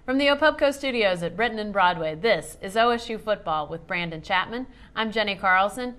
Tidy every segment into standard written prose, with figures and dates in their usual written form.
From the Opubco studios at Britton and Broadway, this is OSU Football with Brandon Chapman. I'm Jenny Carlson.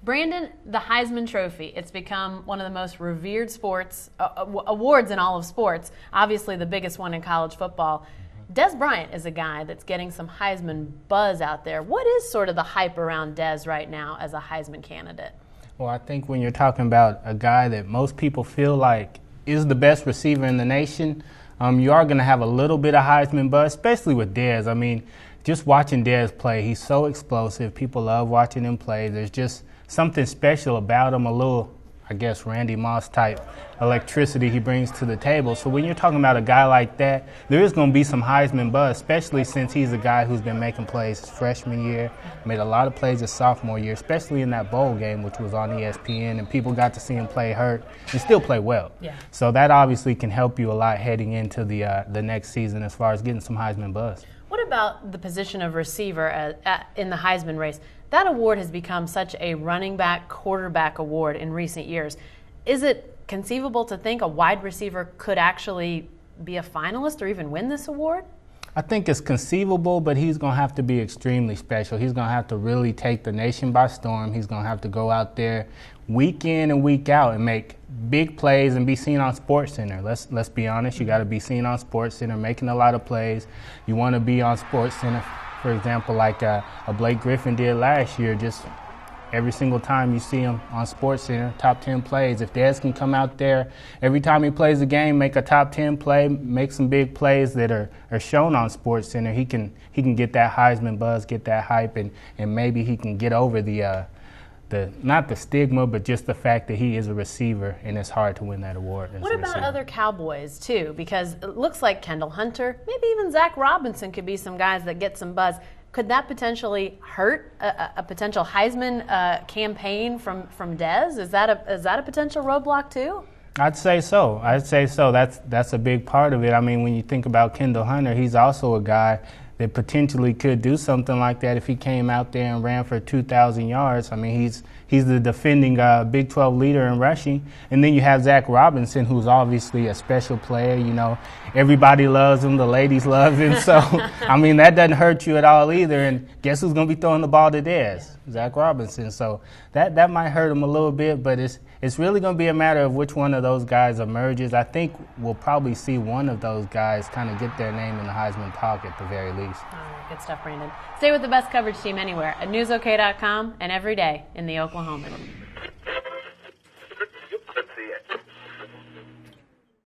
Brandon, the Heisman Trophy, it's become one of the most revered sports awards in all of sports, obviously the biggest one in college football. Dez Bryant is a guy that's getting some Heisman buzz out there. What is sort of the hype around Dez right now as a Heisman candidate? Well, I think when you're talking about a guy that most people feel like is the best receiver in the nation, you are going to have a little bit of Heisman buzz, especially with Dez. I mean, just watching Dez play, he's so explosive. People love watching him play. There's just something special about him, a little, I guess, Randy Moss type electricity he brings to the table. So when you're talking about a guy like that, there is going to be some Heisman buzz, especially since he's a guy who's been making plays his freshman year, made a lot of plays his sophomore year, especially in that bowl game, which was on ESPN, and people got to see him play hurt and still play well. Yeah. So that obviously can help you a lot heading into the next season as far as getting some Heisman buzz. What about the position of receiver in the Heisman race? That award has become such a running back, quarterback award in recent years. Is it conceivable to think a wide receiver could actually be a finalist or even win this award? I think it's conceivable, but he's going to have to be extremely special. He's going to have to really take the nation by storm. He's going to have to go out there week in and week out and make big plays and be seen on SportsCenter. Let's be honest. You got to be seen on SportsCenter, making a lot of plays. You want to be on SportsCenter, for example, like a Blake Griffin did last year. Just every single time you see him on SportsCenter, top 10 plays. If Dez can come out there every time he plays a game, make a top 10 play, make some big plays that are shown on SportsCenter, he can get that Heisman buzz, get that hype, and maybe he can get over the not the stigma, but just the fact that he is a receiver and it's hard to win that award. What about other Cowboys too? Because it looks like Kendall Hunter, maybe even Zach Robinson could be some guys that get some buzz. Could that potentially hurt a potential Heisman campaign from Dez? Is that a potential roadblock too? I'd say so. That's a big part of it. I mean, when you think about Kendall Hunter, he's also a guy that potentially could do something like that if he came out there and ran for 2,000 yards. I mean, he's the defending Big 12 leader in rushing. And then you have Zach Robinson, who's obviously a special player. You know, everybody loves him. The ladies love him. So, I mean, that doesn't hurt you at all either. And guess who's going to be throwing the ball to Dez? Zach Robinson. So that might hurt him a little bit, but it's really going to be a matter of which one of those guys emerges. I think we'll probably see one of those guys kind of get their name in the Heisman talk at the very least. All right, good stuff, Brandon. Stay with the best coverage team anywhere at newsok.com and every day in the Oklahoman.